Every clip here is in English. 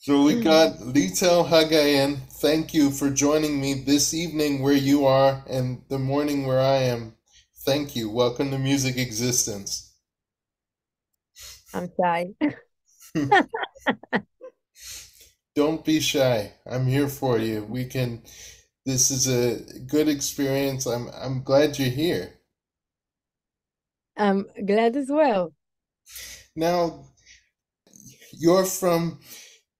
So we got Lital Hagayan. Thank you for joining me this evening where you are and the morning where I am. Thank you. Welcome to Music Existence. I'm shy. Don't be shy. I'm here for you. This is a good experience. I'm glad you're here. I'm glad as well. Now, you're from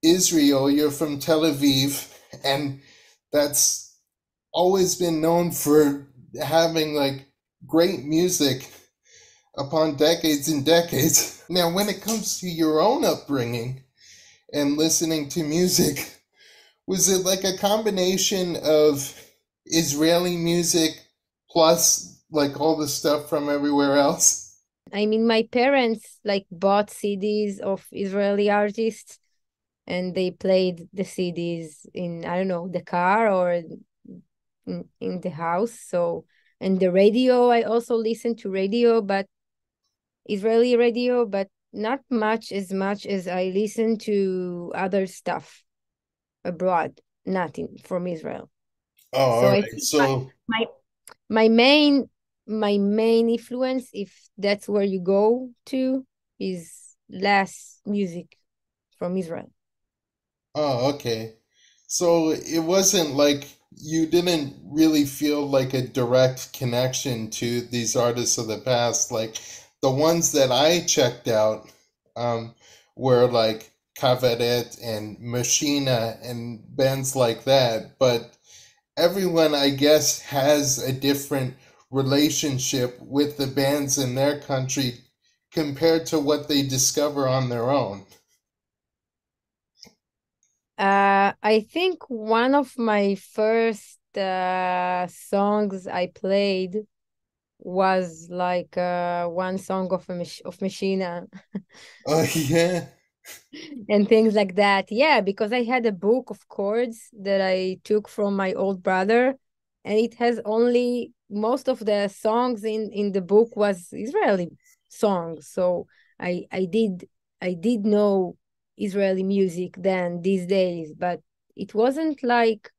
Israel, you're from Tel Aviv, and that's always been known for having like great music upon decades and decades. Now, when it comes to your own upbringing and listening to music, was it like a combination of Israeli music plus like all the stuff from everywhere else? I mean, my parents like bought CDs of Israeli artists and they played the CDs in, I don't know, the car or in the house. So, and the radio, I also listen to radio, but Israeli radio, but not much as I listen to other stuff abroad, nothing from Israel. Oh, So all I right. think So, my my main my main influence, if that's where you go to, is less music from Israel. oh, okay. So it wasn't like you didn't really feel like a direct connection to these artists of the past. Like the ones that I checked out um, were like Kavaret and Machina and bands like that. But everyone, I guess, has a different relationship with the bands in their country compared to what they discover on their own. I think one of my first songs I played was like one song of of Machina Oh, yeah. and things like that. Yeah, because I had a book of chords that I took from my old brother, and it has only most of the songs in the book was Israeli songs. So I did know Israeli music then these days, but it wasn't like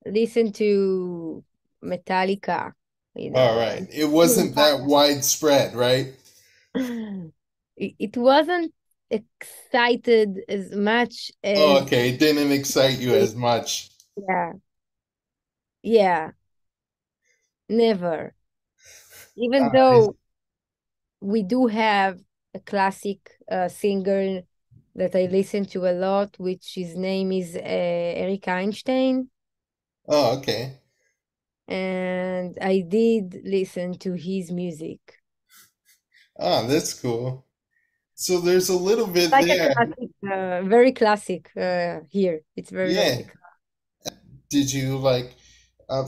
listen to Metallica, you All know. right. It wasn't that widespread, right? It wasn't excited as much Oh, as okay. It didn't excite you as much. yeah, yeah, never. Even I- though we do have a classic singer that I listen to a lot, which his name is Eric Einstein, oh, okay. and I did listen to his music. Ah, that's cool. So there's a little bit Like a there. classic, very classic here. It's very, Yeah. very. Did you like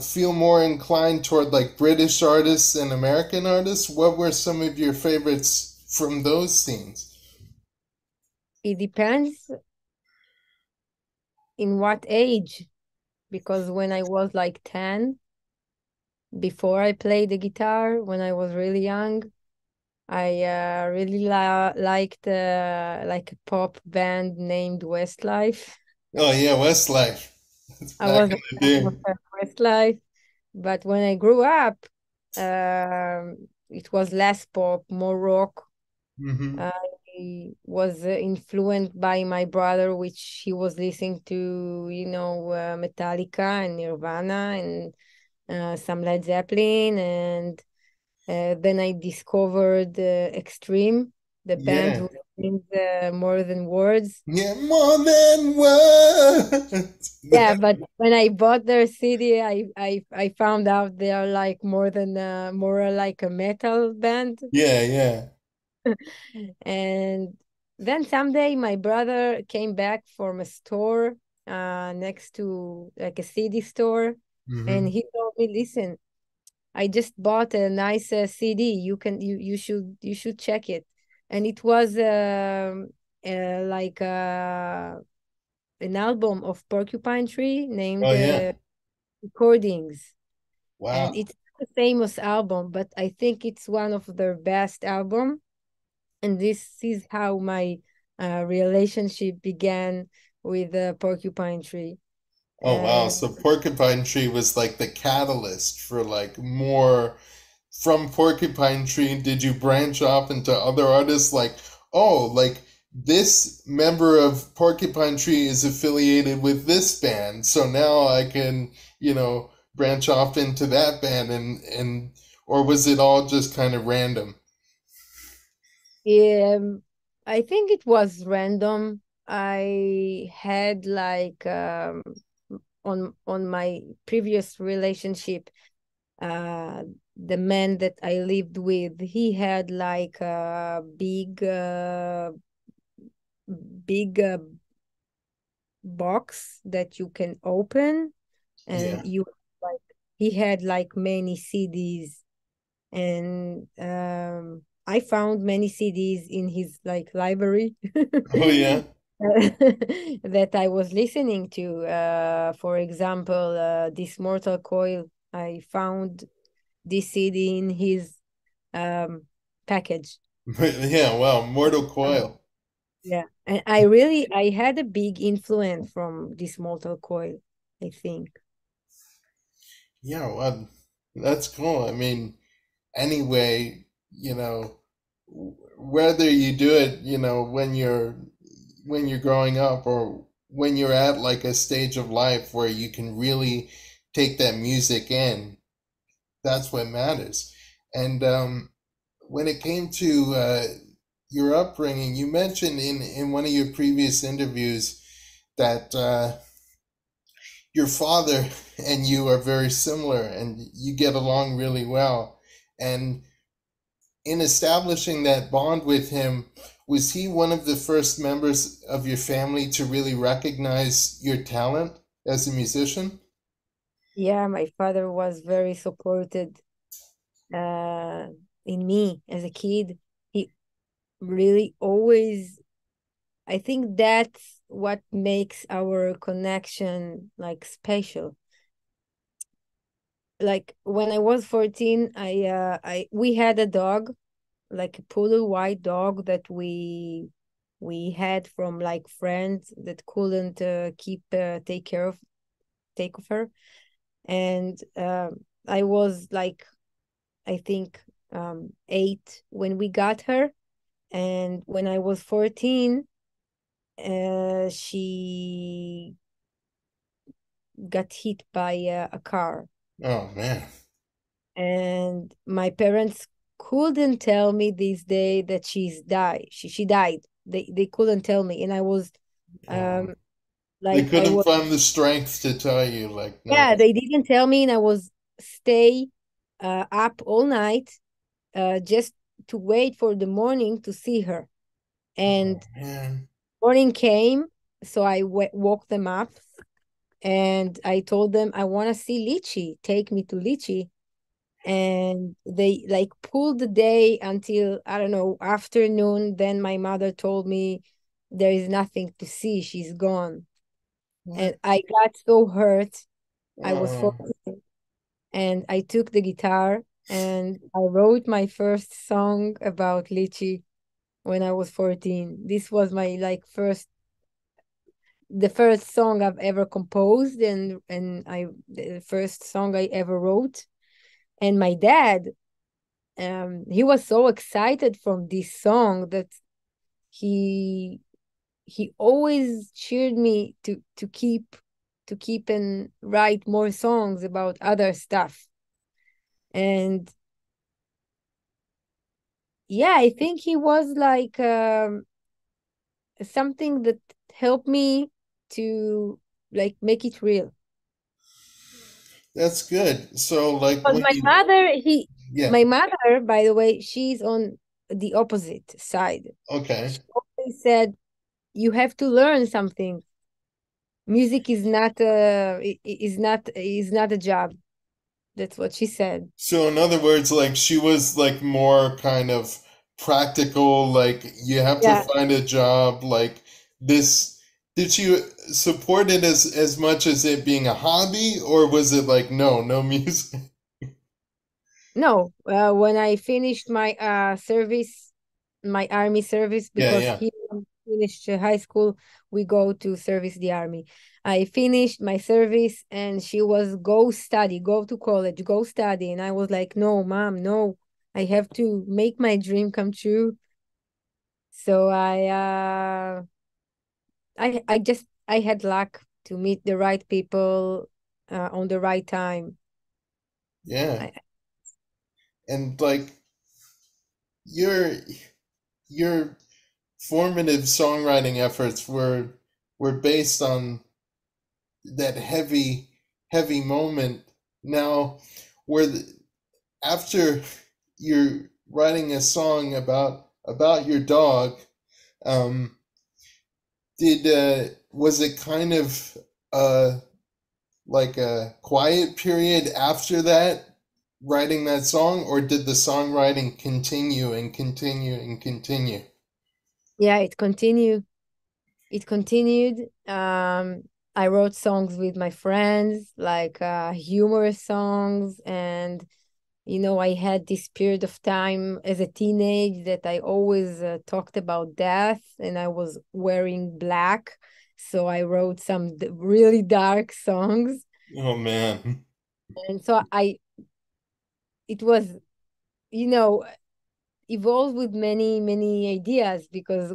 feel more inclined toward like British artists and American artists? What were some of your favorites from those scenes? It depends in what age, because when I was like 10, before I played the guitar, when I was really young, I really liked like a pop band named Westlife. Oh yeah, Westlife. It's I back was a in the fan of day. Westlife, but when I grew up, it was less pop, more rock. Mm-hmm. I was influenced by my brother, which he was listening to, Metallica and Nirvana and some Led Zeppelin, and then I discovered Extreme, the band Yeah. who sings more than words. Yeah, more than words. Yeah, but when I bought their CD, I found out they are like more like a metal band. Yeah, yeah. And then someday my brother came back from a store next to like a CD store, and Mm-hmm. he told me, "Listen, I just bought a nice CD. You should check it." And it was like an album of Porcupine Tree named Oh yeah. Recordings, and Wow. it's a famous album, but I think it's one of their best album. And this is how my relationship began with the porcupine tree. Oh wow, And so Porcupine Tree was like the catalyst for like more from Porcupine Tree. Did you branch off into other artists like, oh, like this member of Porcupine Tree is affiliated with this band, so now I can, branch off into that band and or was it all just kind of random? um, I think it was random. I had like on my previous relationship, uh the man that I lived with, he had like a big box that you can open, Yeah. and you like he had like many CDs, and I found many CDs in his like library Oh yeah. that I was listening to. For example, this Mortal Coil, I found this CD in his um, package. Yeah, wow, Mortal Coil. Yeah, and I had a big influence from this Mortal Coil, I think. Yeah, well, that's cool. I mean, anyway, whether you do it, when you're growing up or when you're at like a stage of life where you can really take that music in, that's what matters. And when it came to your upbringing, you mentioned in one of your previous interviews that your father and you are very similar and you get along really well. And in establishing that bond with him, was he one of the first members of your family to really recognize your talent as a musician? Yeah, my father was very supported uh, in me as a kid. He really always, I think that's what makes our connection like special. Like when I was 14, I we had a dog, like a poodle white dog that we had from like friends that couldn't keep take of her. And I was like, I think 8 when we got her, and when I was 14, she got hit by a car, Oh man. and my parents couldn't tell me this day that she's died. She died. They couldn't tell me, and I was Oh. um They like I couldn't was, find the strength to tell you, like, no. yeah, they didn't tell me, and I was stay up all night just to wait for the morning to see her. Oh And man. morning came, so I woke them up, and I told them I want to see Lichi. Take me to Lichi. And they like pulled the day until, I don't know, afternoon. Then my mother told me there is nothing to see. She's gone. And What? I got so hurt. I was Oh. 14, and I took the guitar and I wrote my first song about Lichi when I was 14. This was my like the first song I've ever composed, and I the first song I ever wrote. And my dad, he was so excited from this song that he he always cheered me to keep and write more songs about other stuff. And yeah, I think he was like something that helped me to like make it real. That's good. So like Because when you yeah, my mother, by the way, she's on the opposite side. okay. She always said, "You have to learn something. Music is not a job." That's what she said. So in other words, like she was like more kind of practical, like you have to Yeah. find a job, like this. Did you support it as much as it being a hobby, or was it like no, no music? No, when I finished my service, my army service, Yeah, because yeah. here in finish high school, we go to service the army. I finished my service and she was go study, go to college, go study. And I was like, no, mom, no, I have to make my dream come true. So I had luck to meet the right people on the right time. Yeah. I, And like your your formative songwriting efforts were based on that heavy moment. Now, where after you're writing a song about your dog, um, did was it kind of like a quiet period after that, writing that song, or did the songwriting continue and continue and continue? yeah, it continued. It continued. I wrote songs with my friends, like humorous songs, and I had this period of time as a teenage that I always talked about death, and I was wearing black, so I wrote some really dark songs, Oh man. and so it was, you know, evolved with many many ideas because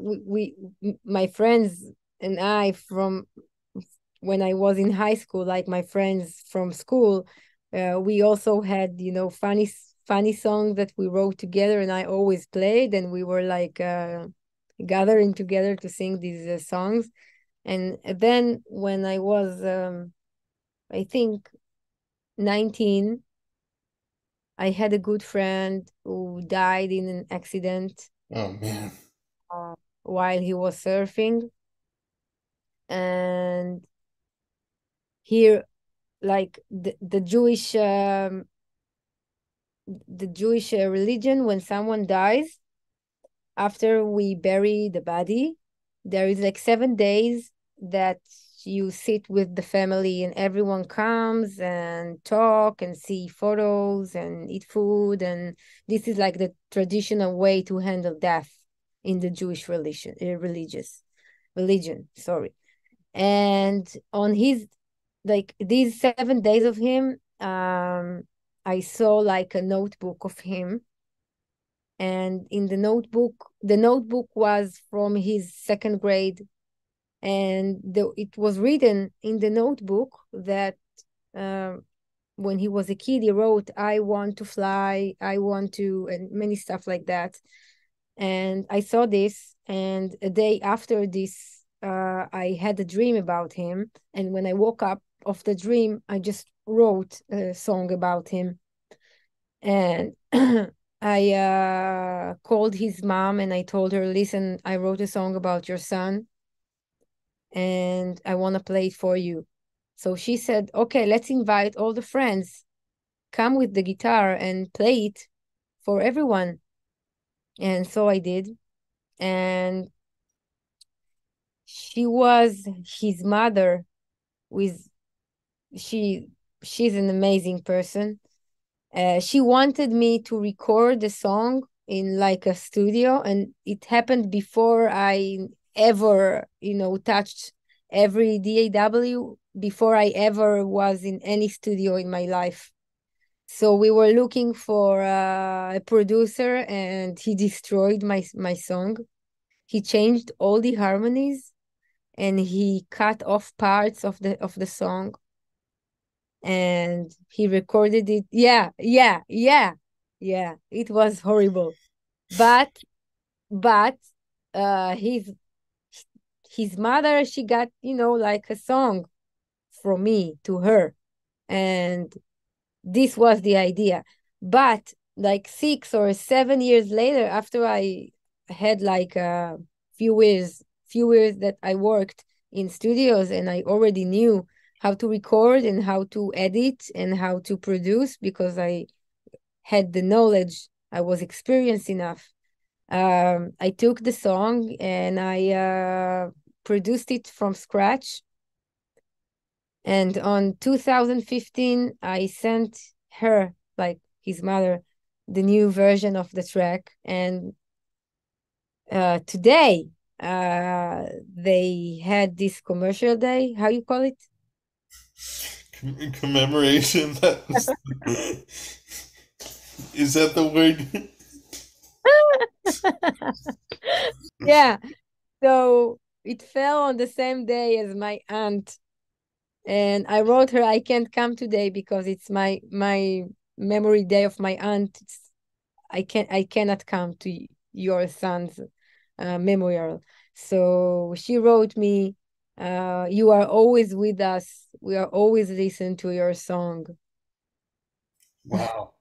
my friends and I from when I was in high school, like my friends from school, we also had funny songs that we wrote together, and I always played, and we were like gathering together to sing these songs. And then when I was, I think, 19, I had a good friend who died in an accident Oh man. while he was surfing, and here, like the Jewish religion, when someone dies, after we bury the body, there is like 7 days that you sit with the family and everyone comes and talk and see photos and eat food. And this is like the traditional way to handle death in the Jewish religion. Sorry. And on his, like these 7 days of him, I saw like a notebook of him, and in the notebook was from his second grade, and it was written in the notebook that uh, when he was a kid he wrote, I want to fly, I want to, and many stuff like that. And I saw this, and a day after this, I had a dream about him, and when I woke up of the dream, I just wrote a song about him. And I called his mom and I told her, listen, I wrote a song about your son and I want to play it for you. So she said, okay, let's invite all the friends, come with the guitar and play it for everyone. And so I did. And she was his mother with she she's an amazing person. She wanted me to record the song in like a studio, and it happened before I ever, touched every DAW, before I ever was in any studio in my life. So we were looking for a producer, and he destroyed my song. He changed all the harmonies, and he cut off parts of the song, and he recorded it. Yeah, it was horrible. But uh his his mother, she got, like a song from me to her, and this was the idea. But like 6 or 7 years later, after I had like a few years that I worked in studios, and I already knew how to record and how to edit and how to produce, because I had the knowledge, I was experienced enough. I took the song and I produced it from scratch. And on 2015, I sent her, like his mother, the new version of the track. And today, they had this commercial day. How you call it? Commemoration. Is that the word? Yeah. So it fell on the same day as my aunt, and I wrote her, I can't come today because it's my memory day of my aunt. I cannot come to your son's memorial. So she wrote me, you are always with us. We are always listen to your song. Wow.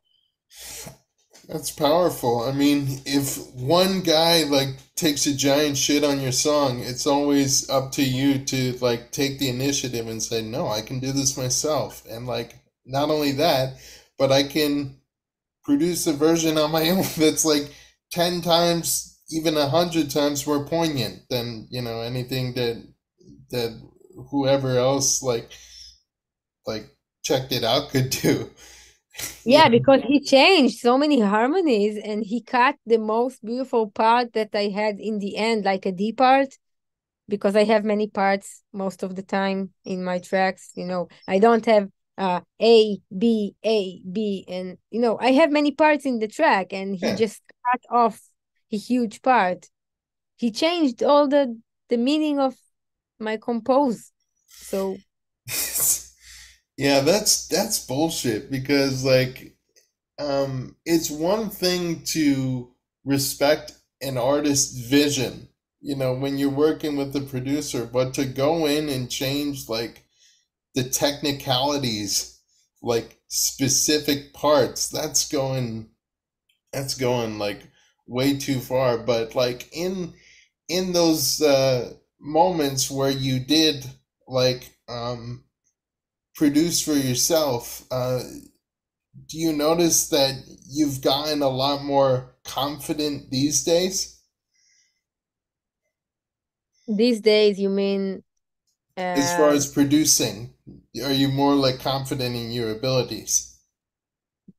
That's powerful. I mean, if one guy like takes a giant shit on your song, it's always up to you to like take the initiative and say, "No, I can do this myself." And like not only that, but I can produce a version on my own that's like 10 times, even 100 times more poignant than, anything that whoever else like checked it out could do. You Yeah, because he changed so many harmonies and he cut the most beautiful part that I had in the end, like a D part, because I have many parts most of the time in my tracks. I don't have A, B, and I have many parts in the track, and he Yeah. just cut off a huge part. He changed all the meaning of my compose. So Yeah, that's bullshit because like it's one thing to respect an artist's vision, when you're working with the producer, but to go in and change like the technicalities, like specific parts, that's going like way too far. But like in those moments where you did like produce for yourself, do you notice that you've gotten a lot more confident these days these days, you mean as far uh as producing? Are you more like confident in your abilities?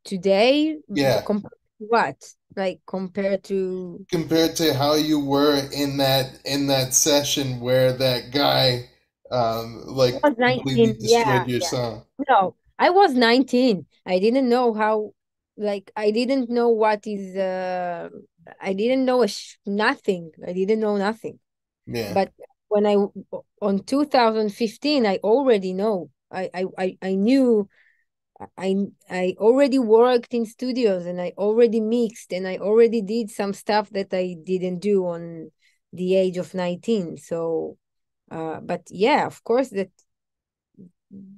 today, Yeah, compared to what? Like compared to compared to how you were in that session where that guy I like was completely 19. destroyed Yeah, your yeah. song. No, I was 19. I didn't know how, like, I didn't know what is, I didn't know nothing. I didn't know nothing. Yeah. But when on 2015, I already know. I knew. I already worked in studios and I already mixed and I already did some stuff that I didn't do on the age of 19. So, but yeah, of course, that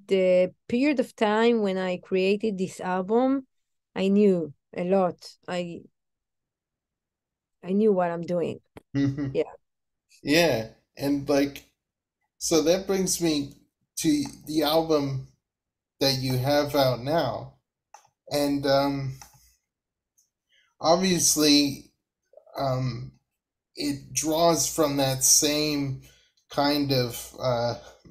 the period of time when I created this album, I knew a lot. I knew what I'm doing. Yeah. Yeah, and like so that brings me to the album that you have out now. And obviously um it draws from that same kind of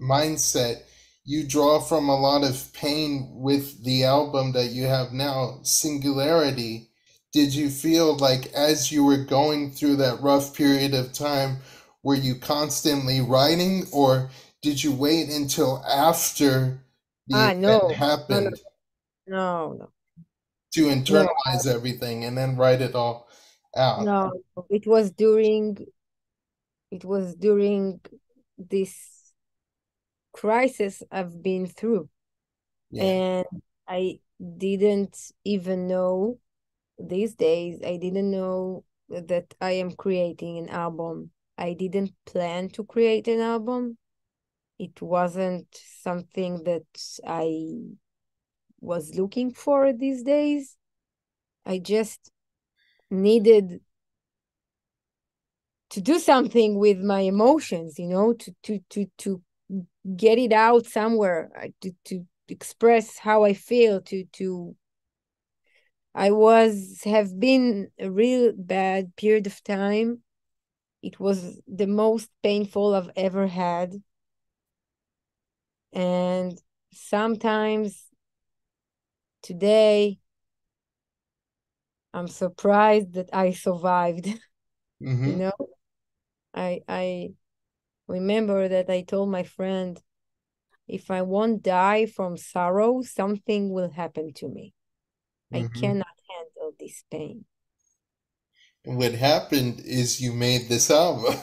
mindset. You draw from a lot of pain with the album that you have now, Singularity. Did you feel like as you were going through that rough period of time, were you constantly writing, or did you wait until after the Ah, event no, no, no, happened no, no, to no, internalize everything and then write it all out? no. It was during this crisis I've been through. Yeah. And I didn't even know these days, I didn't know that I am creating an album. I didn't plan to create an album. It wasn't something that I was looking for these days. I just needed to do something with my emotions, to get it out somewhere, to express how I feel, to I have been a real bad period of time. It was the most painful I've ever had. And sometimes today I'm surprised that I survived, you Mm-hmm. know? I remember that I told my friend, if I won't die from sorrow, something will happen to me. I Hmm. cannot handle this pain. And what happened is you made this album.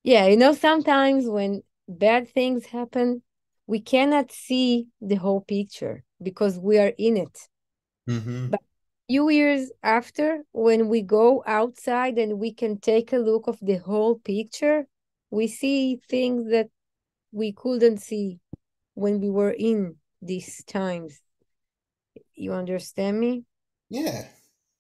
Yeah, sometimes when bad things happen, we cannot see the whole picture because we are in it. Hmm. But few years after, when we go outside and we can take a look of the whole picture, we see things that we couldn't see when we were in these times. You understand me? Yeah.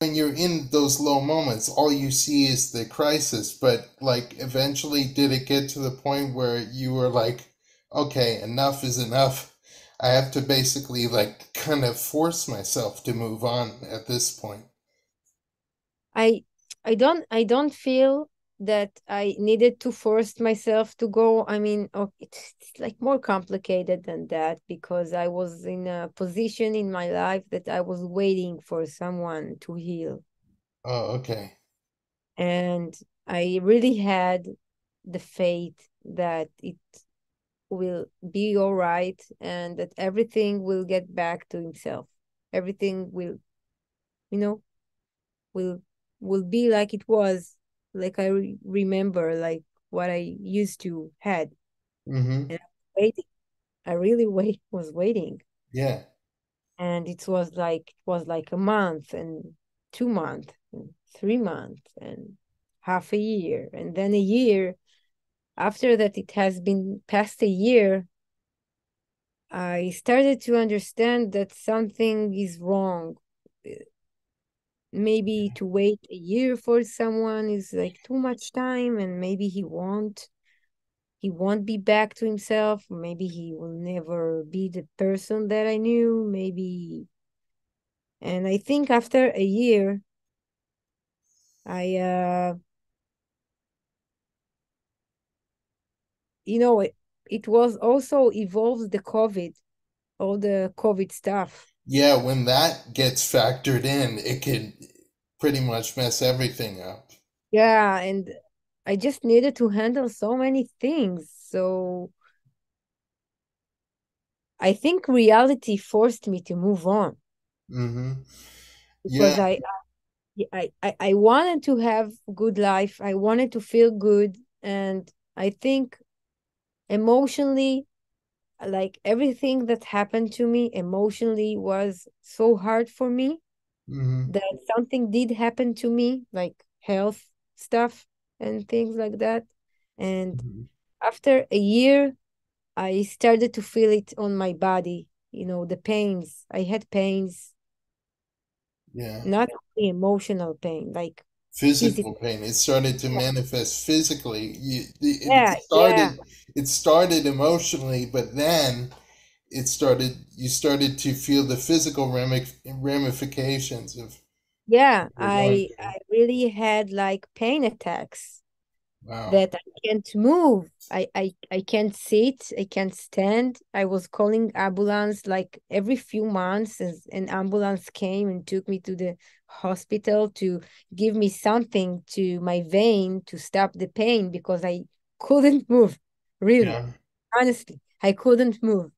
When you're in those low moments, all you see is the crisis. But like, eventually, did it get to the point where you were like, okay, enough is enough? I have to basically like kind of force myself to move on at this point. I I don't feel that I needed to force myself to go. I mean, it's like more complicated than that because I was in a position in my life that I was waiting for someone to heal. Oh, okay. And I really had the faith that it will be all right and that everything will get back to himself. Everything will, you know, will will be like it was, like I remember, like what I used to had. Mm-hmm. And I was waiting. I really was waiting. Yeah. And it was like a month and 2 months and 3 months and half a year and then a year. After that, it has been past a year, I started to understand that something is wrong. Maybe to wait a year for someone is like too much time, and maybe he won't be back to himself. Maybe he will never be the person that I knew. Maybe, and I think after a year, I it was also evolves the COVID, all the COVID stuff. Yeah, when that gets factored in, it can pretty much mess everything up. Yeah, and I just needed to handle so many things. So I think reality forced me to move on Mm-hmm. Yeah. because I wanted to have good life. I wanted to feel good, and I think emotionally, like everything that happened to me emotionally was so hard for me Mm-hmm. that something did happen to me, like health stuff and things like that. And Mm-hmm. after a year, I started to feel it on my body, the pains. I had pains, Yeah. not only emotional pain, like Physical physical. pain. It started to manifest physically. Yeah, yeah, It started emotionally, but then you started to feel the physical ramifications of yeah. what you're going I through. really had like pain attacks Wow. that I can't move. I can't sit. I can't stand. I was calling ambulance like every few months, as an ambulance came and took me to the hospital to give me something to my vein to stop the pain because I couldn't move. Really, Yeah. honestly, I couldn't move.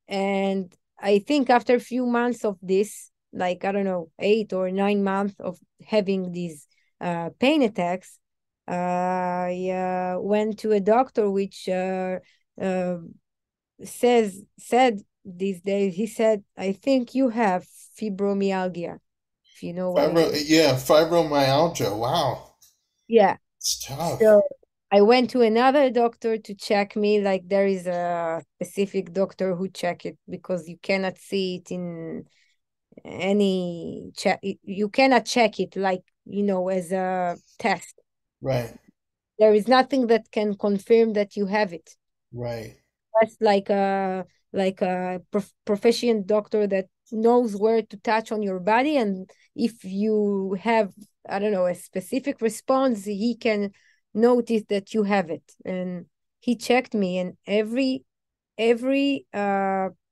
And I think after a few months of this, like I don't know, 8 or 9 months of having these pain attacks, I went to a doctor, which uh, said these days. He said, "I think you have fibromyalgia, if you know what it is." Fibromyalgia. Wow. Yeah. It's tough. So I went to another doctor to check me. Like there is a specific doctor who check it because you cannot see it in any check. You cannot check it like as a test. Right. There is nothing that can confirm that you have it. Right. That's like a professional doctor that knows where to touch on your body, and if you have, I don't know, a specific response, he can notice that you have it. And he checked me, and every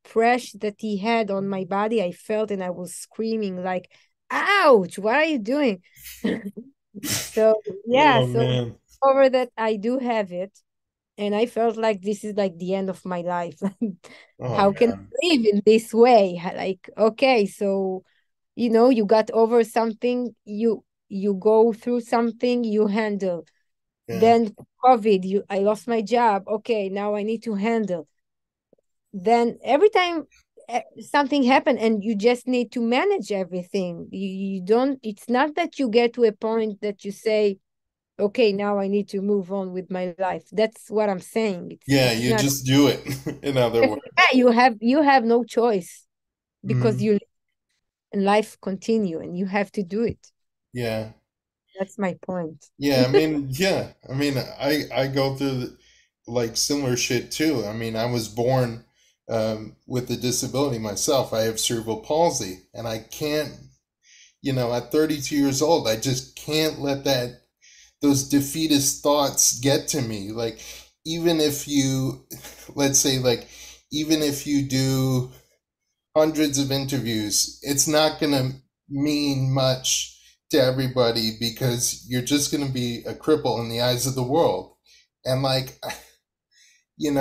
press that he had on my body, I felt, and I was screaming like, ouch, what are you doing? So yeah, Oh so man. over that I do have it, and I felt like this is like the end of my life. Oh How can man. I live in this way? Like, okay, so you got over something, you go through something, you handle. Yeah. Then COVID, I lost my job. Okay, now I need to handle. Then every time something happen and you just need to manage everything. You don't, it's not that you get to a point that you say, okay, now I need to move on with my life. That's what I'm saying. Yeah, It's you not. just do it, in other words. Yeah, you have no choice because Hmm. you and life continue and you have to do it. Yeah. That's my point. Yeah, I mean, yeah. I mean, I go through like similar shit too. I mean, I was born with a disability myself. I have cerebral palsy, and I can't, at 32 years old, I just can't let those defeatist thoughts get to me. Like, even if you, let's say, like, even if you do hundreds of interviews, it's not going to mean much to everybody because you're just going to be a cripple in the eyes of the world. And like, you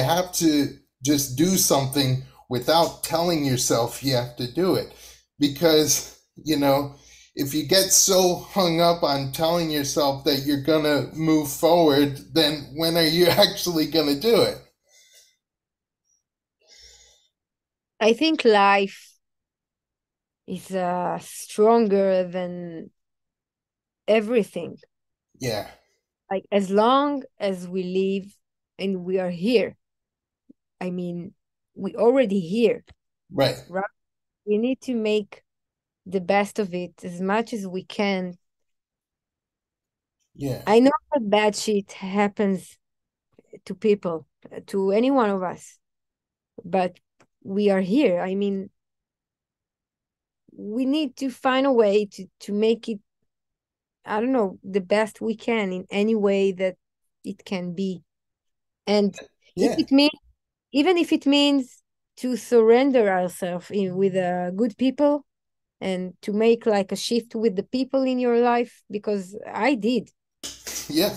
have to just do something without telling yourself you have to do it. Because, if you get so hung up on telling yourself that you're going to move forward, then when are you actually going to do it? I think life is stronger than everything. Yeah, Like as long as we live and we are here, I mean, we already here, right. right? We need to make the best of it as much as we can. Yeah, I know that bad shit happens to people, to any one of us, but we are here. I mean, we need to find a way to make it, I don't know, the best we can in any way that it can be. And if yeah. it means, even if it means to surrender ourselves in with good people and to make like a shift with the people in your life, because I did. Yeah.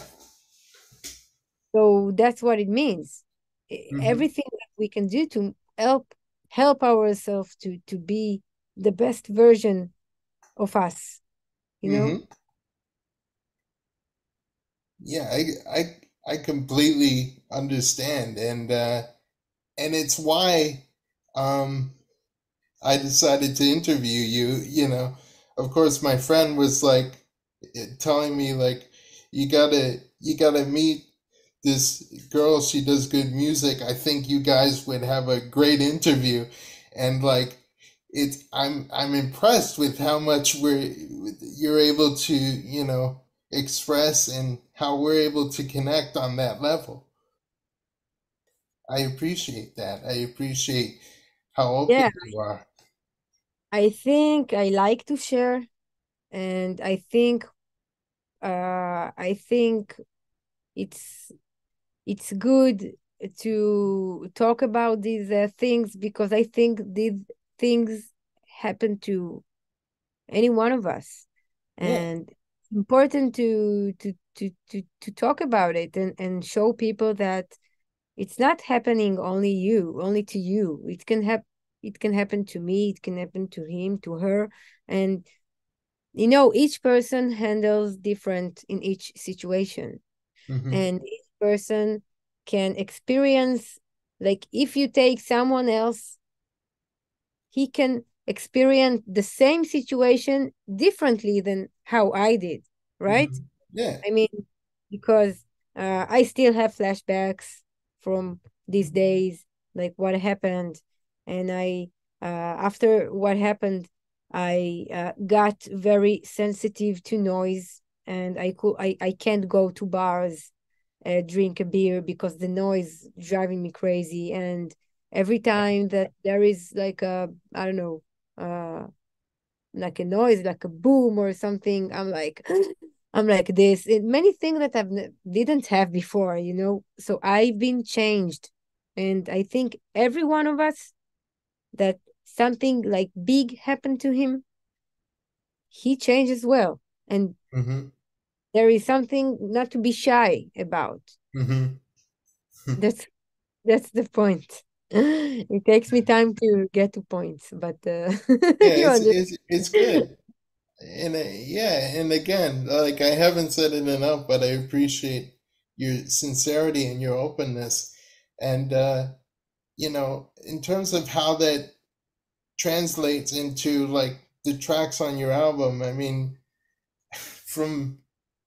So that's what it means. Hmm. Everything that we can do to help ourselves to be the best version of us, you know? Hmm. Yeah, I completely understand, and it's why um I decided to interview you. Of course, my friend was like telling me like you gotta meet this girl. She does good music. I think you guys would have a great interview, and like I'm impressed with how much you're able to express and how we're able to connect on that level. I appreciate that. I appreciate how open Yeah, you are. I think I like to share, and I think it's it's good to talk about these things because I think these things happen to any one of us, Yeah. and it's important to talk about it and show people that it's not happening only to you. It can happen to me, it can happen to him, to her, and each person handles different in each situation, Hmm. and each person can experience, like if you take someone else, he can experience the same situation differently than how I did, right? Hmm. Yeah. I mean, because I still have flashbacks from these days, like what happened, and after what happened, I got very sensitive to noise, and I can't go to bars, drink a beer because the noise driving me crazy, and every time that there is like a, I don't know, uh like a noise, like a boom or something, I'm like this. Many things that didn't have before. So I've been changed, and I think every one of us that something like big happened to him, he changed as well. And Mm-hmm. there is something not to be shy about. Mm-hmm. That's that's the point. It takes me time to get to points, but Yeah, you it's understand. good. And yeah, and again, like I haven't said it enough, but I appreciate your sincerity and your openness. And in terms of how that translates into like the tracks on your album, I mean, from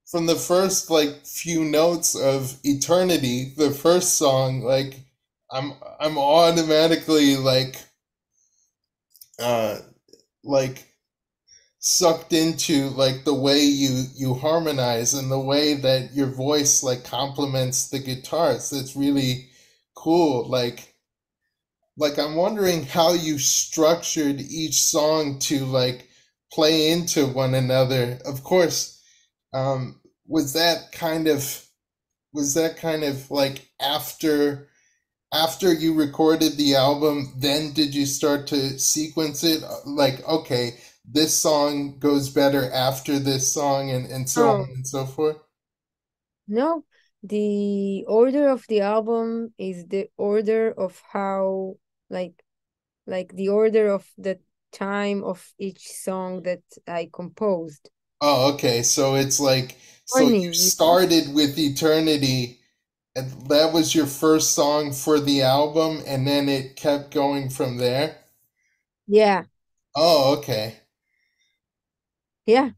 from the first like few notes of Eternity, the first song, like I'm automatically uh like sucked into like the way you harmonize and the way that your voice like complements the guitars. That's really cool. Like I'm wondering how you structured each song to like play into one another. Of course, was that kind of like after you recorded the album, then did you start to sequence it? Like, okay, this song goes better after this song, and so on Oh, and so forth? no. The order of the album is the order of how, like, the order of the time of each song that I composed. Oh, okay. So it's like, so you Morning, you know? started with Eternity, and that was your first song for the album, and then it kept going from there? Yeah, Oh, okay. yeah.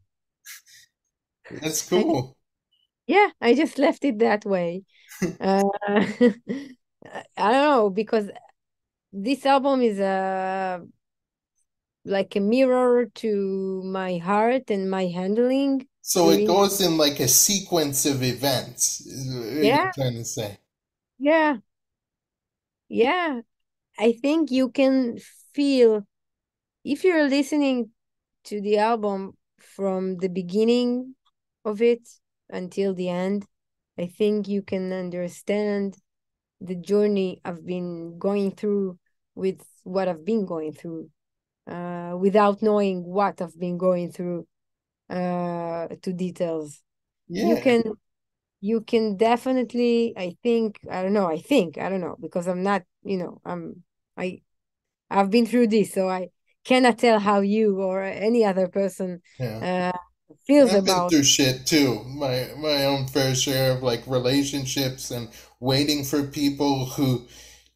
That's I, cool. yeah, I just left it that way. I don't know because this album is like a mirror to my heart and my handling So it during. goes in like a sequence of events, is what you're Yeah, trying to say. yeah, yeah. I think you can feel if you're listening to the album from the beginning of it until the end. I think you can understand the journey I've been going through with what I've been going through, without knowing what I've been going through, to details. You Yeah, can you can definitely, I don't know, because I'm not, I I've been through this, so I cannot tell how you or any other person yeah. uh feels I've been about. through shit too. My own fair share of like relationships and waiting for people who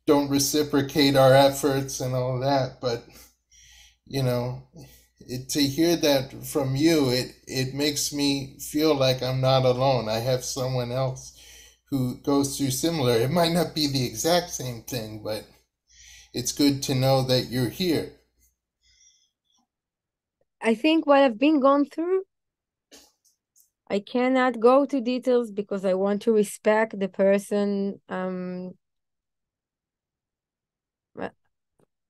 don't reciprocate our efforts and all that. But you know, to hear that from you, it makes me feel like I'm not alone. I have someone else who goes through similar. It might not be the exact same thing, but it's good to know that you're here. I think what I've been gone through, I cannot go to details because I want to respect the person. uh,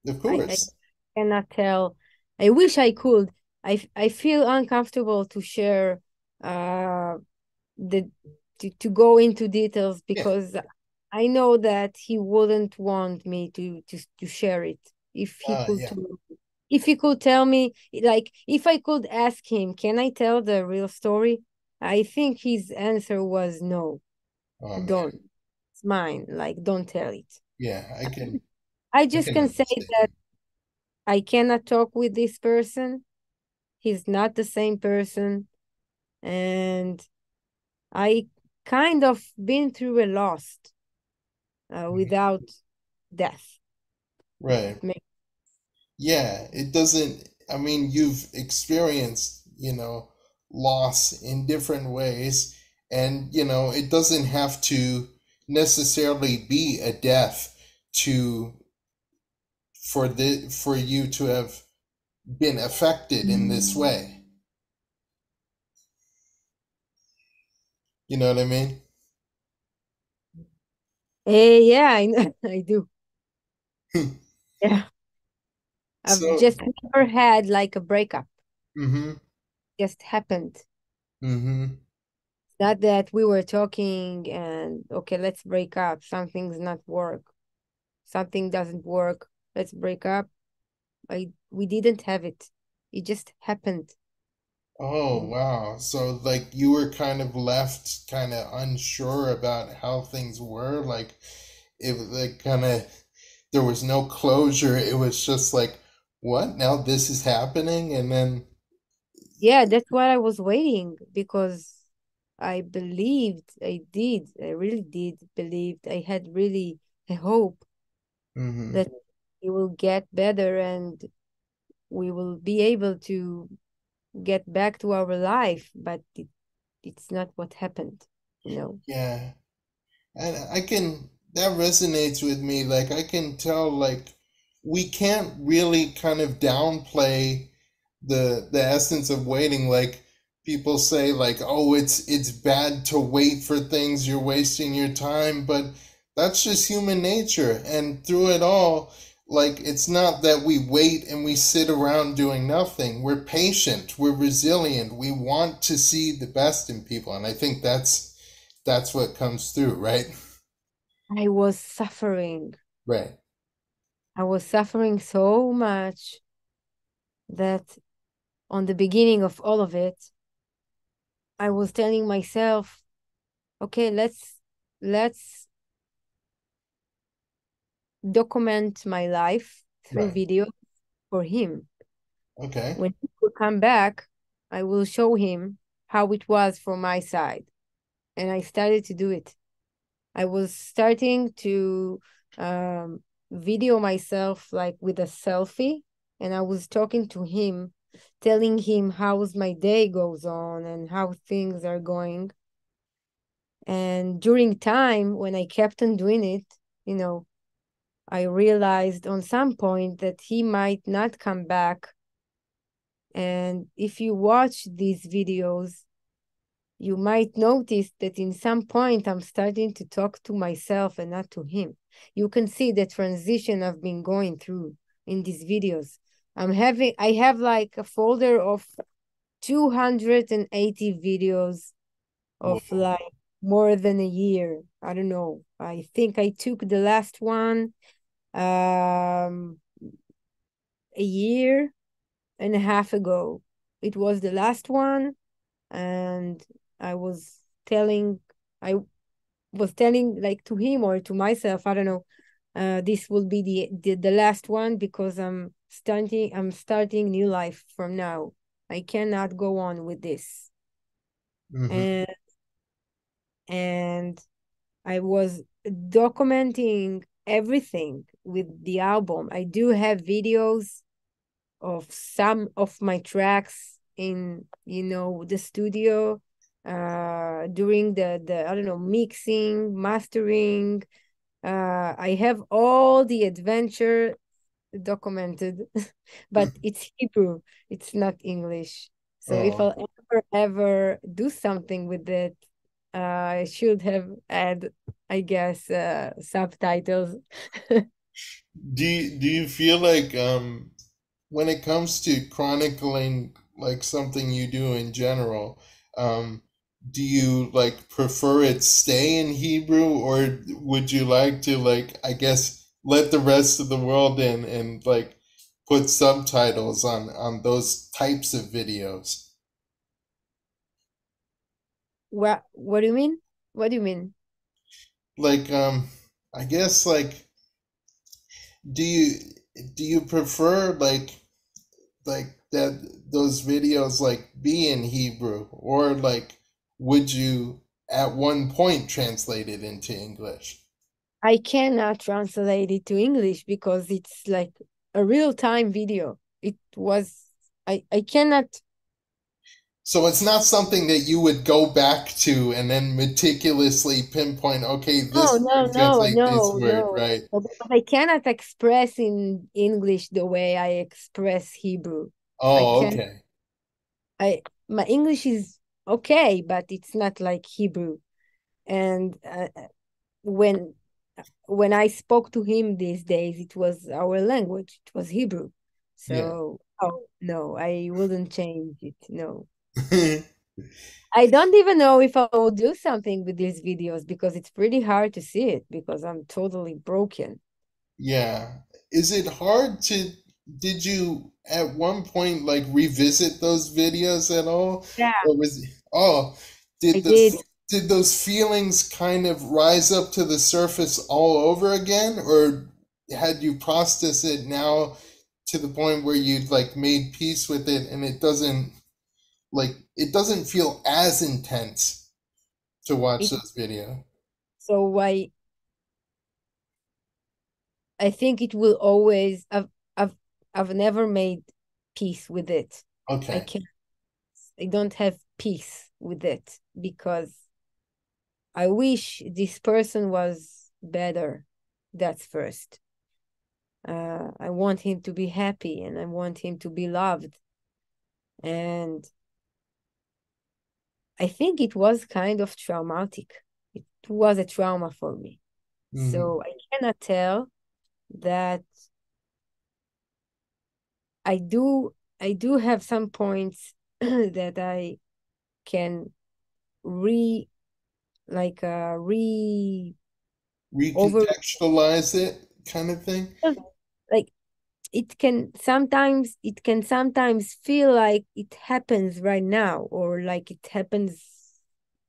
Of I course. cannot tell. I wish I could. I feel uncomfortable to share uh the to go into details Yeah. because I know that he wouldn't want me to share it if he could Yeah. if he could tell me, like, if I could ask him, can I tell the real story? I think his answer was no, Oh man. don't. It's mine. Like, don't tell it. Yeah, I I just can can say that understand. I cannot talk with this person. He's not the same person. And I kind of been through a loss without death, if Right. it makes. Yeah, it doesn't, I mean, you've experienced, loss in different ways, and, it doesn't have to necessarily be a death to for you to have been affected in this way. You know what I mean? Yeah, I know. I do. Yeah. I've So, just never had like a breakup. mm-hmm, Just happened. mm-hmm, Not that we were talking and okay, let's break up. Something's not work. Something doesn't work. Let's break up. We didn't have it. It just happened. Oh, And wow. So, like, you were kind of left kind of unsure about how things were. Like, it was like kind of, there was no closure. It was just like, what? Now this is happening? And then, yeah, that's what I was waiting because I believed, I really did believed, I had really a hope hmm, that it will get better and we will be able to get back to our life, but it's not what happened, you know. yeah. And I can, that resonates with me. Like, I can tell, like, we can't really kind of downplay the essence of waiting. Like, people say, like, oh, it's bad to wait for things, you're wasting your time, but that's just human nature. And through it all, like, it's not that we wait and we sit around doing nothing. We're patient, we're resilient, we want to see the best in people. And I think that's what comes through, right? I was suffering. Right. I was suffering so much that on the beginning of all of it, I was telling myself, okay, let's document my life through Right. video for him. Okay. When he will come back, I will show him how it was from my side. And I started to do it. I was starting to um, video myself like with a selfie, and I was talking to him, telling him how's my day goes on and how things are going. And during time when I kept on doing it, you know, I realized on some point that he might not come back. And if you watch these videos, you might notice that in some point I'm starting to talk to myself and not to him. You can see the transition I've been going through in these videos. I have like a folder of 280 videos of Whoa. like more than a year. I don't know. I think I took the last one um a year and a half ago. It was the last one, and I was telling I was telling like to him or to myself, I don't know, this will be the last one because I'm starting new life from now. I cannot go on with this. Hmm. And and I was documenting everything with the album. I do have videos of some of my tracks in, the studio, during the I don't know, mixing, mastering. I have all the adventure documented, but it's Hebrew, it's not English. So if Oh. I'll ever do something with it, I should have add, I guess, subtitles. Do you feel like when it comes to chronicling like something you do in general, um do you like prefer it stay in Hebrew, or would you like to, like, I guess, let the rest of the world in and like put subtitles on those types of videos? What do you mean? What do you mean? Like, I guess, like, do you do you prefer like that those videos like be in Hebrew, or like would you at one point translate it into English? I cannot translate it to English because it's like a real-time video. I cannot. So it's not something that you would go back to and then meticulously pinpoint, okay, No, this no, word no, translate this no, word, no. right? But I cannot express in English the way I express Hebrew. I Oh, can okay. I My English is okay, but it's not like Hebrew. And when when I spoke to him these days, it was our language. It was Hebrew. Yeah. So, oh no, I wouldn't change it. No. I don't even know if I will do something with these videos because it's pretty hard to see it because I'm totally broken. Yeah. Is it hard to did you at one point like revisit those videos at all, Yeah, or was oh I did did. did those feelings kind of rise up to the surface all over again, or had you processed it now to the point where you'd like made peace with it and it doesn't feel as intense to watch It those videos? so I think it will always. I've I've never made peace with it. I Okay. can't. I don't have peace with it because I wish this person was better. That's first. I want him to be happy and I want him to be loved. And I think it was kind of traumatic. It was a trauma for me. Hmm. So I cannot tell that I do I do have some points that I can re like re over Recontextualize it kind of thing. like it can sometimes feel like it happens right now or like it happens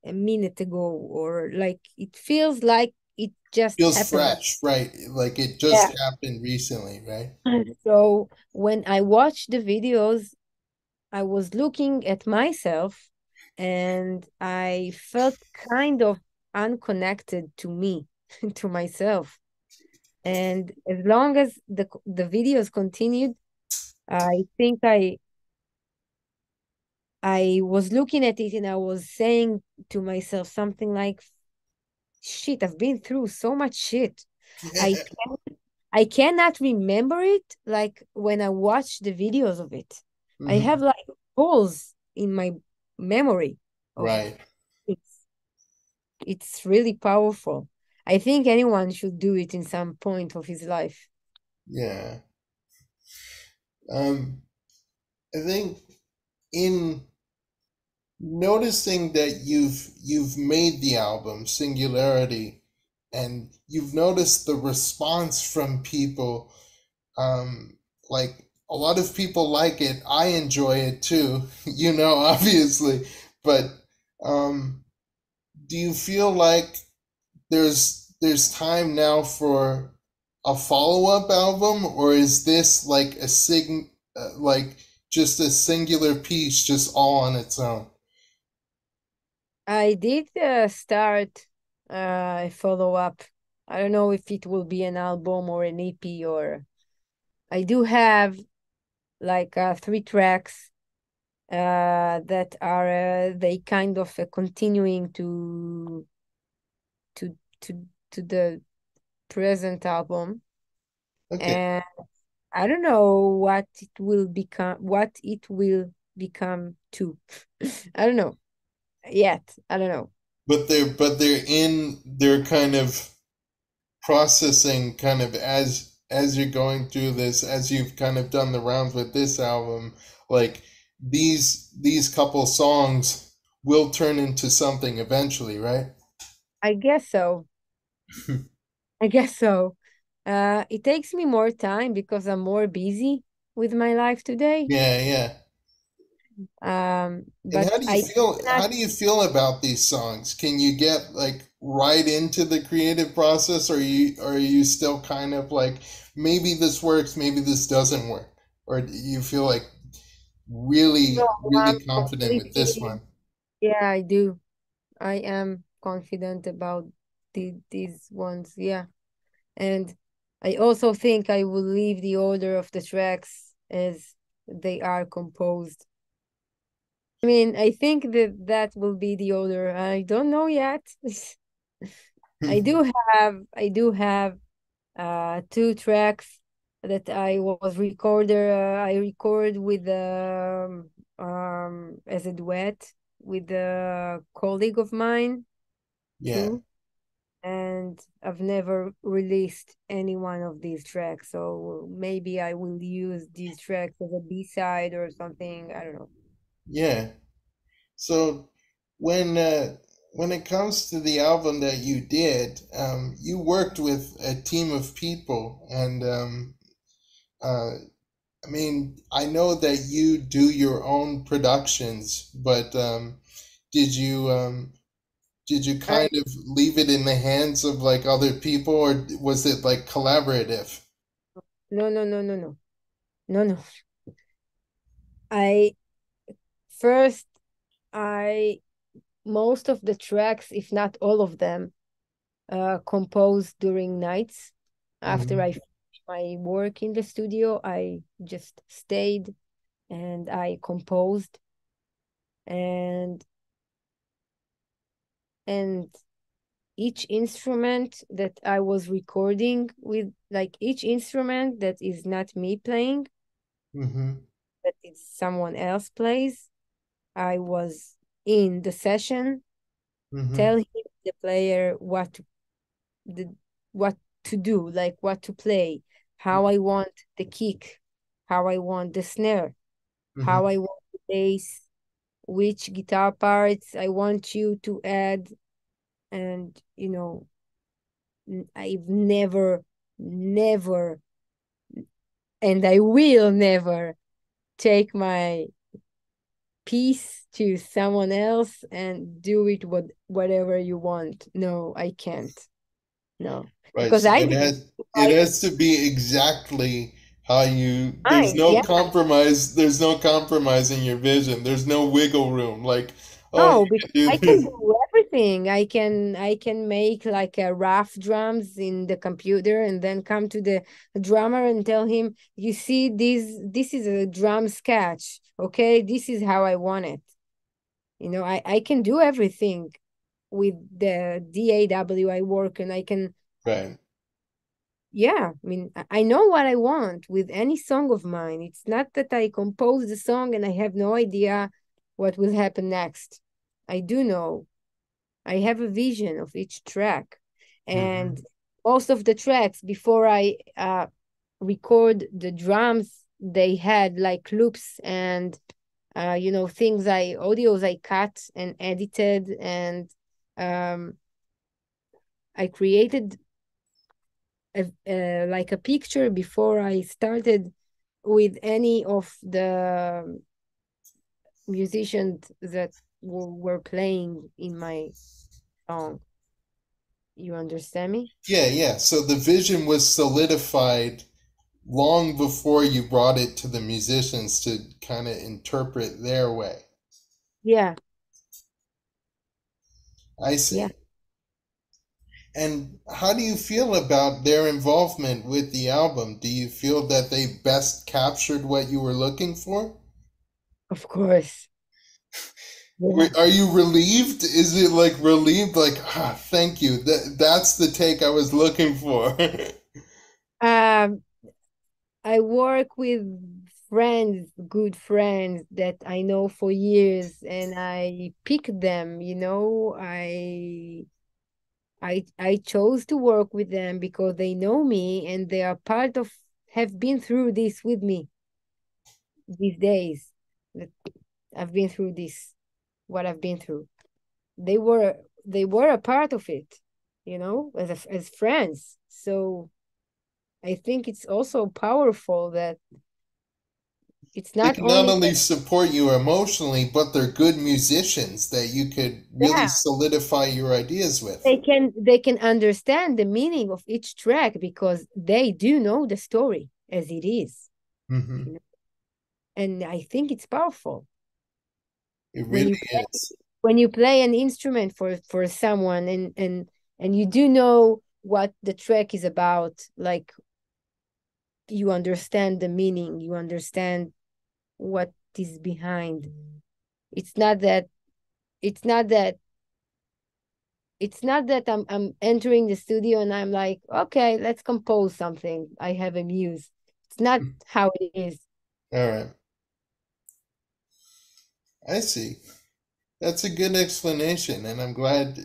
a minute ago or like it feels like it just Feels happened. fresh, right? Like it Yeah. just happened recently, right? So when I watched the videos, I was looking at myself and I felt kind of unconnected to me, to myself. And as long as the videos continued, I think I was looking at it and I was saying to myself something like, shit, I've been through so much shit. I I cannot remember it like when I watch the videos of it. I Hmm. have like holes in my memory of Right. it. It's really powerful. I think anyone should do it in some point of his life. Yeah. Um, I think in noticing that you've made the album Singularity, and you've noticed the response from people, um, like a lot of people like it. I enjoy it too, obviously. But um, do you feel like there's time now for a follow-up album, or is this like like just a singular piece just all on its own? I did start a follow up. I don't know if it will be an album or an EP or I do have like three tracks that are they kind of continuing to to the present album, Okay. and I don't know what it will become to. I don't know yet. I don't know. They're kind of processing kind of as you're going through this, as you've kind of done the rounds with this album, like these couple songs will turn into something eventually, right? I guess so. I guess so. It takes me more time because I'm more busy with my life today. Yeah, yeah. And But I cannot. how do you feel about these songs? Can you get like right into the creative process, or are you still kind of like maybe this works, maybe this doesn't work? Or do you feel like No, I'm really confident with this completely. one? Yeah, I do. I am confident about these ones. Yeah, and I also think I will leave the order of the tracks as they are composed. I mean, I think that that will be the order. I don't know yet. I do have two tracks that I record with as a duet with a colleague of mine Yeah. too, and I've never released any one of these tracks, so maybe I will use these tracks as a B-side or something. I don't know. Yeah. So when it comes to the album that you did, you worked with a team of people, and I mean, I know that you do your own productions, but did you um, did you I kind of leave it in the hands of like other people, or was it like collaborative? no no no no no no no. I first I most of the tracks, if not all of them, composed during nights. After I Hmm. finished my work in the studio, I just stayed and I composed, and and each instrument that I was recording with, like each instrument that is not me playing, Hmm. that is someone else plays, I was in the session, Hmm. tell him the player the what to do, like what to play, how I want the kick, how I want the snare, how Hmm. I want the bass, which guitar parts I want you to add. And I've never, and I will never take my piece to someone else and do it whatever you want. No, I can't. No, Right. because So I it I has to be exactly how you. There's mind, no yeah. compromise. There's no compromising your vision. There's no wiggle room. Like, oh, No, you because can do I can this. do everything. I can make like a rough drums in the computer and then come to the drummer and tell him, you see, this is a drum sketch. Okay, this is how I want it. I can do everything with the DAW I work, and I can, Right. yeah, I mean, I know what I want with any song of mine. It's not that I compose the song and I have no idea what will happen next. I do know. I have a vision of each track. And Hmm. most of the tracks, before I record the drums, they had like loops and things audios I cut and edited, and um I created like a picture before I started with any of the musicians that were playing in my song. You understand me? Yeah, yeah. So the vision was solidified long before you brought it to the musicians to kind of interpret their way. Yeah, I yeah, see. And how do you feel about their involvement with the album? Do you feel that they best captured what you were looking for? of course. Yeah. Are you relieved? Is it like relieved? Like, thank you. That's the take I was looking for. Um, I work with friends, good friends that I know for years, and I pick them, I chose to work with them because they know me and they are part of have been through this with me these days that I've been through this, what I've been through. They were they were a part of it, as friends. So I think it's also powerful that it's They not can not only only support you emotionally, but they're good musicians that you could really yeah, solidify your ideas with. they can understand the meaning of each track because they do know the story as it is, Hmm. you know? And I think it's powerful It when really you play is. when you play an instrument for someone, and you do know what the track is about, like you understand the meaning, you understand what is behind. It's not that it's not that I'm entering the studio and I'm like, okay, let's compose something. I have a muse. It's not how it is. All right. I see. That's a good explanation, and I'm glad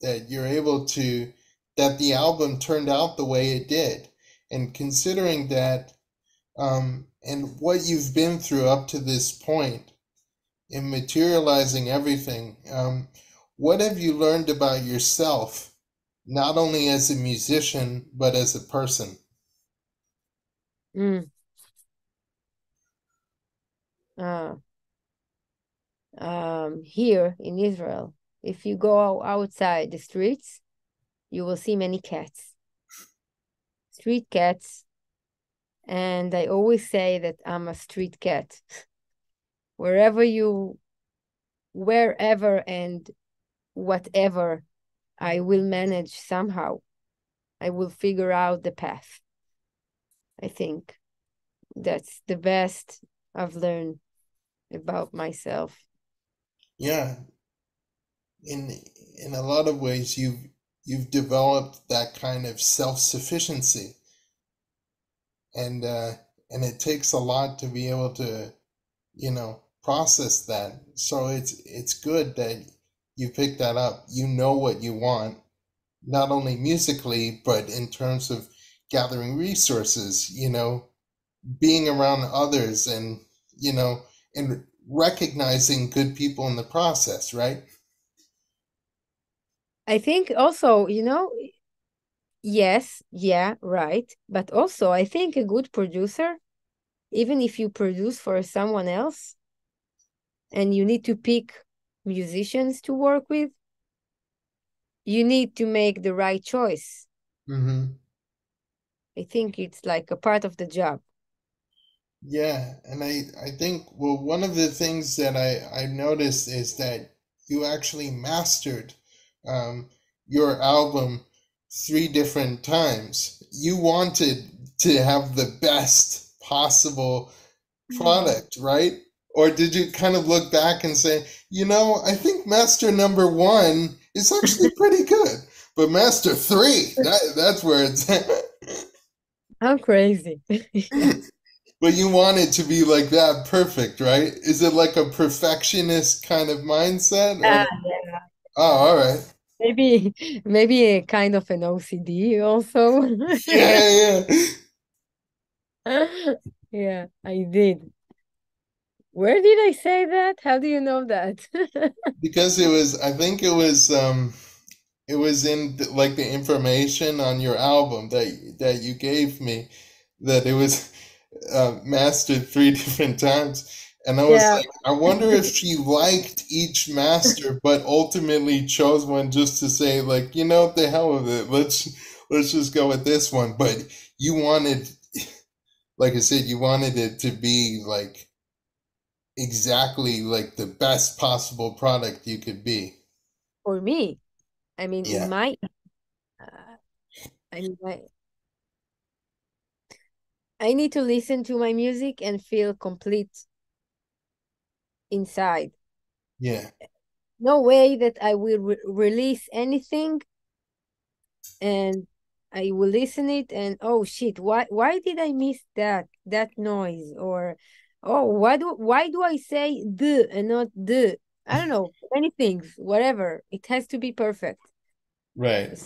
that you're able to, that the album turned out the way it did. And considering that, and what you've been through up to this point in materializing everything, what have you learned about yourself, not only as a musician, but as a person? Mm. uh, here in Israel. If you go outside the streets, you will see many cats, street cats. And I always say that I'm a street cat. Wherever you, wherever and whatever, I will manage somehow. I will figure out the path. I think that's the best I've learned about myself. Yeah, in in a lot of ways you've developed that kind of self-sufficiency, and and it takes a lot to be able to, process that. So it's good that you pick that up. You know what you want, not only musically, but in terms of gathering resources, being around others, and, you know, and recognizing good people in the process, right? I think also, yes, yeah, right. But also, I think a good producer, even if you produce for someone else and you need to pick musicians to work with, you need to make the right choice. Mm-hmm. I think it's like a part of the job. Yeah, and I think, well, one of the things that I noticed is that you actually mastered um, your album three different times. You wanted to have the best possible Mm. product, right? Or did you kind of look back and say, I think master number one is actually pretty good, but master three, that's where it's at. I'm crazy. Yeah. But you want it to be like that perfect, right? Is it like a perfectionist kind of mindset, or Yeah. oh, all right. Maybe a kind of an OCD also. Yeah, yeah. Yeah, I did. Where did I say that? How do you know that? Because I think it was in like the information on your album that you gave me, that it was mastered three different times. And I was Yeah. like, I wonder if she liked each master, but ultimately chose one just to say, like, the hell with it. Let's just go with this one. But you wanted, like I said, you wanted it to be like exactly like the best possible product you could be. For me, I mean, in Yeah. my, uh, I mean, I need to listen to my music and feel complete inside. Yeah. No way that I will release anything and I will listen it and oh shit, why did I miss that noise? Or oh, why do I say the and not the? I don't know, many things, whatever. It has to be perfect. Right.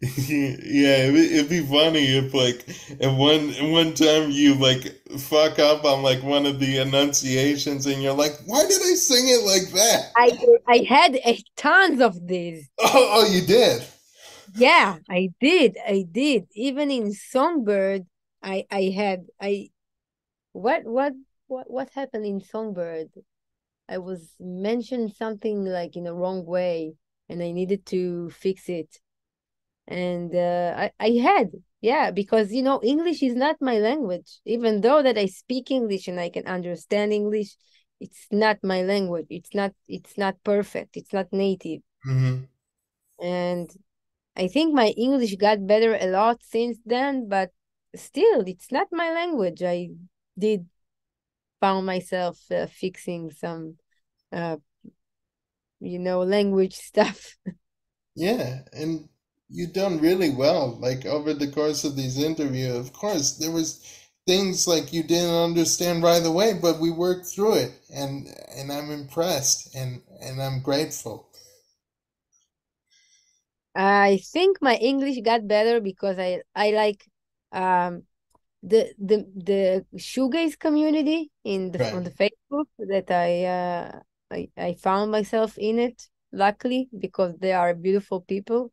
Yeah, it'd be funny if like at one time you like fuck up on like one of the enunciations and you're like, why did I sing it like that? I I had tons of these. Oh, you did. Yeah, I did. I did. Even in Songbird, I had I what happened in Songbird? I was mentioned something like in a wrong way and I needed to fix it. And I had, yeah, because English is not my language. Even though that I speak English and I can understand English, it's not my language. It's not perfect. It's not native. Hmm. And I think my English got better a lot since then, but still, it's not my language. I did found myself fixing some, uh, language stuff. Yeah, and you done really well. Like over the course of these interviews, of course, there was things like you didn't understand right away, but we worked through it, and I'm impressed, and I'm grateful. I think my English got better because I like um the shoegaze community on Right. the Facebook that I found myself in it, luckily, because they are beautiful people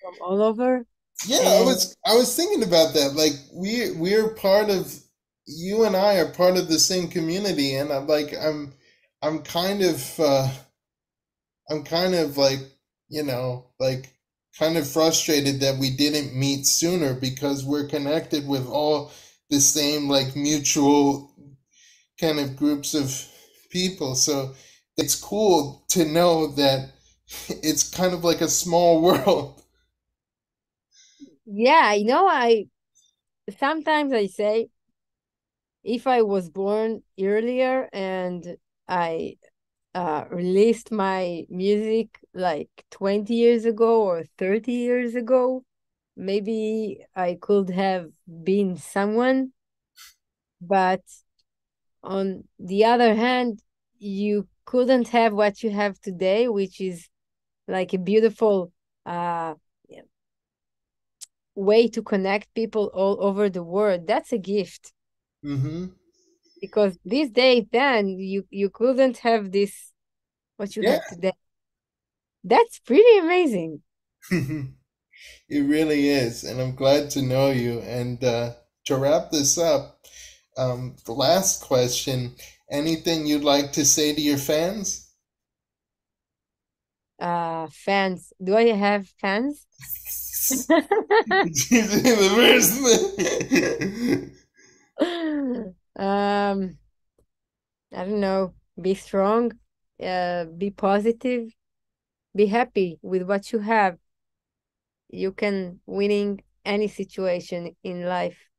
from all over. Yeah, And I was thinking about that. Like we're part of. you and I are part of the same community, and I'm kind of I'm kind of like, like kind of frustrated that we didn't meet sooner because we're connected with all the same like mutual kind of groups of people. So it's cool to know that it's kind of like a small world. Yeah, I sometimes I say if I was born earlier and I released my music like 20 years ago or 30 years ago, maybe I could have been someone. But on the other hand, you couldn't have what you have today, which is like a beautiful uh, way to connect people all over the world. That's a gift Mm-hmm. because these days, then you couldn't have this what you Yeah. have today. That's pretty amazing. It really is, and I'm glad to know you. And to wrap this up, the last question: anything you'd like to say to your fans? Fans. Do I have fans? The um, I don't know. Be strong. Be positive. Be happy with what you have. You can winning any situation in life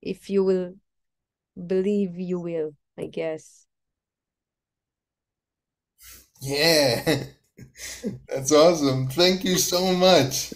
if you will believe you will, I guess. Yeah, that's awesome. Thank you so much.